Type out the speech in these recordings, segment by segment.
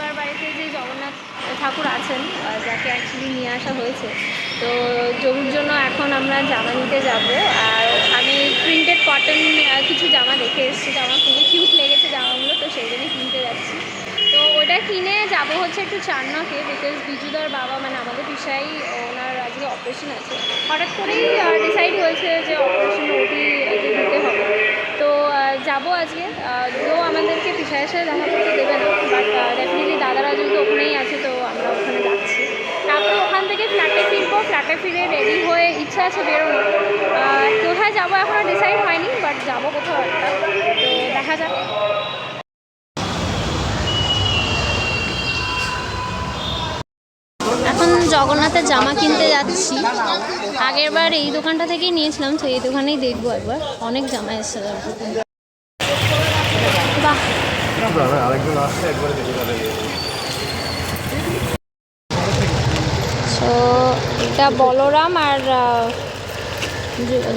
এবার বাড়িতে যে জগন্নাথ ঠাকুর আছেন, যাকে অ্যাকচুয়ালি নিয়ে আসা হয়েছে, তো জরুর জন্য এখন আমরা জামা নিতে যাব। আর আমি প্রিন্টেড কটন কিছু জামা দেখে এসেছি, তো আমার খুবই কিউট লেগেছে জামাগুলো, তো সেই জন্যই কিনতে যাচ্ছি। তো ওটা কিনে যাব হচ্ছে একটু চান্নাকে, বিকজ বিজুদার বাবা মানে আমাদের পিসাই, ওনার আজকে অপারেশন আছে। হঠাৎ করেই ডিসাইড হয়েছে যে অপারেশন ওটি দিতে হবে। তো যাব আজকে। কেউ আমাদেরকে পিসাইয়ের সাথে দেখা করতে দেবে না, বাট ডেফিনেটলি দাদারা যেহেতু ওখানেই আছে, তো আমরা ওখানে যাচ্ছি। তারপরে ওখান থেকে ফ্ল্যাটে ফিরবো, ফ্ল্যাটে ফিরে রেডি হয়ে ইচ্ছা আছে বেরোনো। কোথায় যাবো এখনও ডিসাইড হয়নি, বাট যাবো কোথাও একটা, তো দেখা যাক। এখন জগন্নাথের জামা কিনতে যাচ্ছি। আগের বার এই দোকানটা থেকেই নিয়েছিলাম, তো এই দোকানেই দেখবো একবার। অনেক জামা এসছে। বাহ, তো এটা বলরাম আর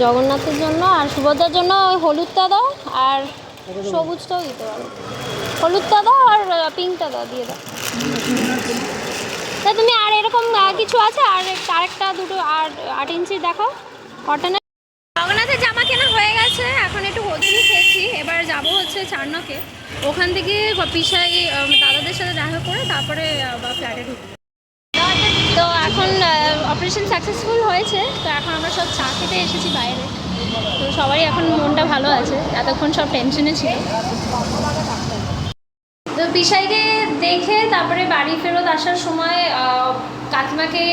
জগন্নাথের জন্য, আর সুভদ্রার জন্য হলুদটা দাও আর সবুজটাও দিতে পারো। হলুদটা দাও আর পিঙ্কটা দাও, দিয়ে দাও। তা তুমি আর এরকম কিছু আছে আর আরেকটা দুটো আর 8 ইঞ্চি দেখাও কটনের। জগন্নাথের জামা কেনা হয়ে গেছে, এখন একটু হোটেলে খেয়েছি। এবার যাব হচ্ছে চান্নাকে, ওখান থেকে পিসাই দাদাদের সাথে দেখা করে তারপরে ফ্ল্যাটে ঢুকবো। তো এখন অপারেশন সাকসেসফুল হয়েছে, তো এখন আমরা সব চা খেতে এসেছি বাইরে। তো সবারই এখন মনটা ভালো আছে, এতক্ষণ সব টেনশনে ছিল। তো পিসাইকে দেখে তারপরে বাড়ি ফেরত আসার সময় কাকিমাকে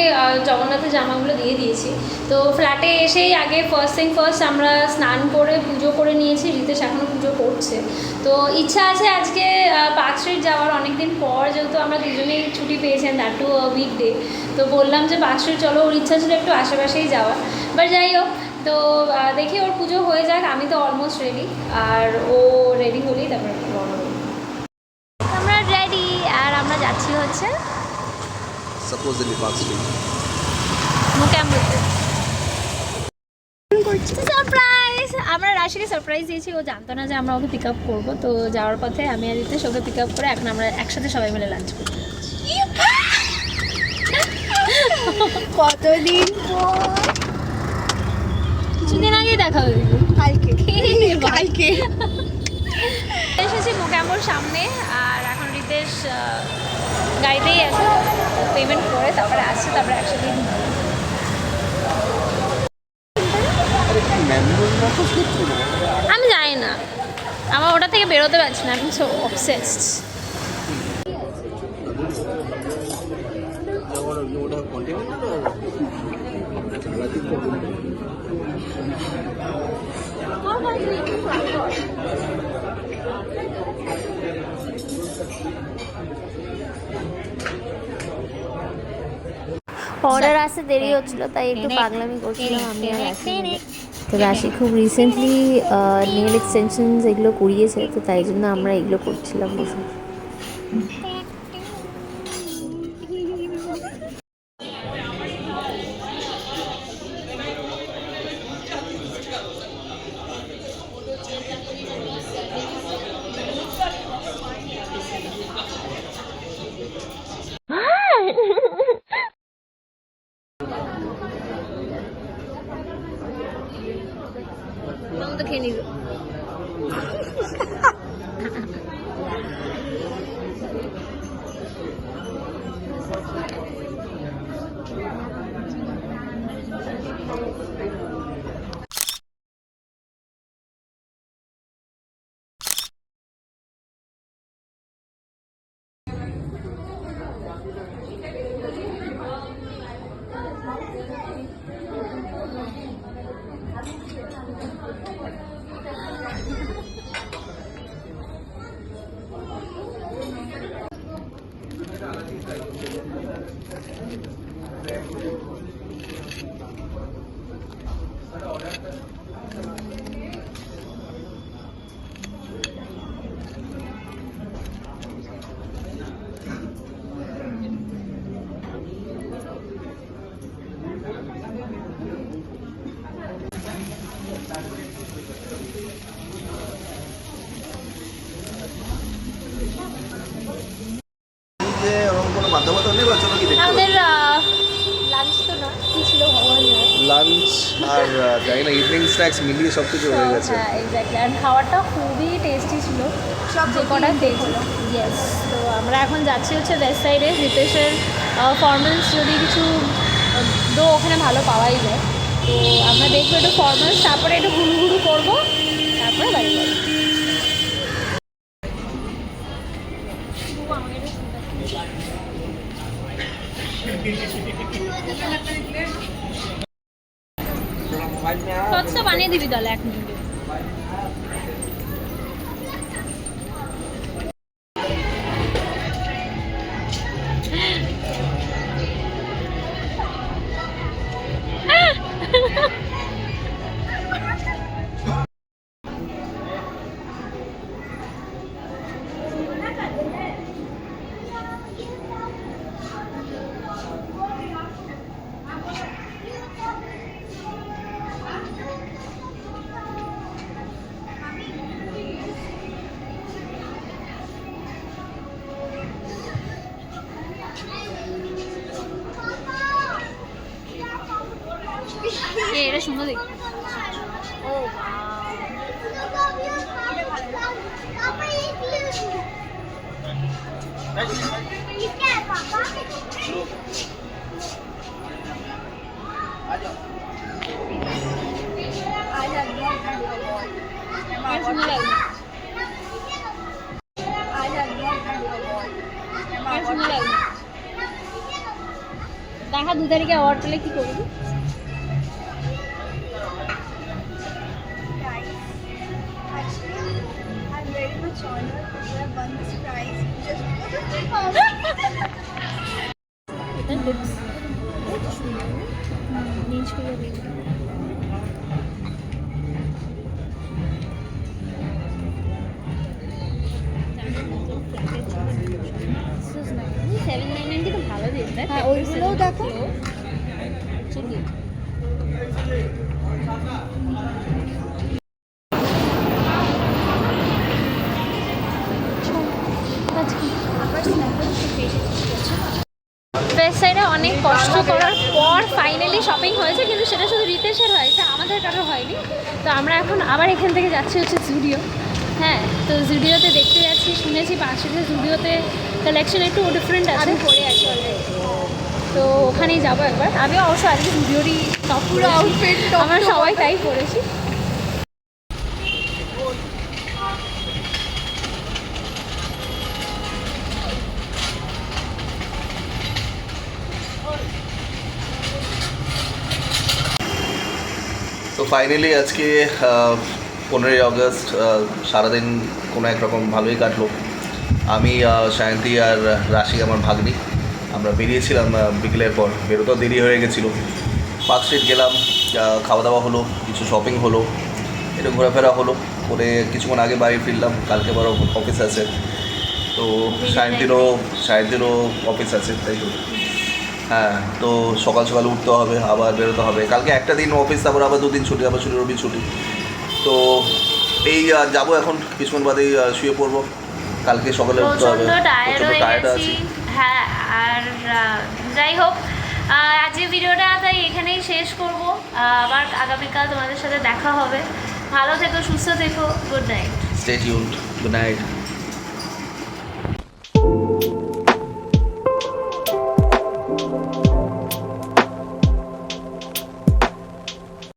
জগন্নাথের জামাগুলো দিয়ে দিয়েছি। তো ফ্ল্যাটে এসেই আগে ফার্স্ট থিং ফার্স্ট আমরা স্নান করে পুজো করে নিয়েছি। রিতেশ এখনও পুজো করছে। তো ইচ্ছা আছে আজকে পার্ক স্ট্রিট যাওয়ার, অনেকদিন পর যেহেতু আমরা দুজনেই ছুটি পেয়েছেন, দ্যাট টু উইকডে। তো বললাম যে পার্ক স্ট্রিট চলো, ওর ইচ্ছা ছিল একটু আশেপাশেই যাওয়া। বাট যাই হোক, তো দেখি ওর পুজো হয়ে যাক। আমি তো অলমোস্ট রেডি, আর ও রেডি হলেই তারপরে আমরা রেডি। আর আমরা যাচ্ছি হচ্ছে supposedly Park Street. সারপ্রাইজ! আমরা রাশিকে সারপ্রাইজ দিয়েছি, ও জানতো না যে আমরা ওকে পিক আপ করবো। তো যাওয়ার পথে আমি আর রিতেশ ওকে পিক আপ করে এখন আমরা একসাথে সবাই মিলে লাঞ্চ করবো। কতদিন পর, কিছুদিন আগেই দেখা হয়েছে, কালকে এসেছি মোকাম্বর সামনে। আর এখন রিতেশ গাড়িতেই আছে, পেমেন্ট করে তারপরে আসছে, তারপরে একসাথে আমি জানি না, আমার ওটা থেকে বেরোতে পারছি না, আমি সো অবসেসড। অর্ডার আসতে দেরি হচ্ছিল, তাই একটু পাগলামি করছিলাম আমি আর রাশি। তো রাশি খুব রিসেন্টলি নেল এক্সটেনশনস এগুলো করিয়েছে, তো তাই জন্য আমরা এগুলো করছিলাম বসে। খেয়ে নিল। পান্তা ভাত নেই বা চলো কি দেখতে আমাদের লাঞ্চ তো না কি ছিল ভগবান জানে। লাঞ্চ আর জানি না ইভিনিং স্ন্যাক্স মিলিয়ে সব কিছু হয়ে গেছে। হ্যাঁ এক্স্যাক্টলি, আর খাবারটা খুবই টেস্টি ছিল যে কটা দেখলো। ইয়েস, তো আমরা এখন যাচ্ছি হচ্ছে ওয়েস্ট সাইডে রিতেশের ফর্মালস, যদি কিছু দো ওখানে ভালো পাওয়াই যায়, তো আমরা দেখবো একটু ফর্মালস, তারপরে একটু ঘুরু ঘুরু করবো, তারপরে বাড়ি যাবো। সসটা বানিয়ে দিবি তাহলে 1 মিনিটে। এটা সুন্দর দেখতে। ও সুন্দর লাগবে। দেখা 2 তারিখে অ্যাওয়ার্ড পেলে কি করবি? I'm very much honored to have won this prize just এটা লিপস নিচ করে দিই। কিন্তু ভালো দিয়েছে। হ্যাঁ, ওইগুলোও দেখো। ওয়েস্ট সাইডে অনেক কষ্ট করার পর ফাইনালি শপিং হয়েছে, কিন্তু সেটা শুধু রিতেশের হয়েছে, আমাদের কারো হয়নি। তো আমরা এখন আবার এখান থেকে যাচ্ছি হচ্ছে জুডিও। হ্যাঁ, তো জুডিওতে দেখতে যাচ্ছি, শুনেছি পাশের জুডিওতে কালেকশন একটু ডিফারেন্ট আছে, পরে আছে অলরেডি, তো ওখানেই যাবো একবার। আমিও অবশ্য আজকে জুডিওরই টপ পুরো outfit top আমরা to সবাই bottom। তাই করেছি। তো ফাইনালি আজকে 15ই আগস্ট সারাদিন কোনো একরকম ভালোই কাটলো। আমি সায়ন্তী আর রাশি আমার ভাগ্নি আমরা বেরিয়েছিলাম বিকেলের পর, বেরোতেও দেরি হয়ে গেছিলো। পার্ক স্ট্রিট গেলাম, খাওয়া দাওয়া হলো, কিছু শপিং হলো, একটু ঘোরাফেরা হলো, করে কিছুক্ষণ আগে বাড়ি ফিরলাম। কালকে বড় অফিস আছে, তো সায়ন্তীরও অফিস আছে, তাই তো। হ্যাঁ, তো সকাল সকাল উঠতে হবে, আবার বেরোতে হবে। কালকে একটা দিন অফিস, তারপর আবার 2 দিন ছুটি, আবার ছুটি রবি ছুটি। তো এই যাবো এখন, কিছুক্ষণ বাদেই শুয়ে পড়বো, কালকে সকালে উঠতে হবে। প্রচণ্ড টায়ার্ড হয়ে টায়ার্ড গেছি। আছি। হ্যাঁ, আর যাই হোক, আজকে ভিডিওটা তাই এখানেই শেষ করব। আবার আগামীকাল তোমাদের সাথে দেখা হবে। ভালো থেকো, সুস্থ থেকো, good night. Stay tuned, good night.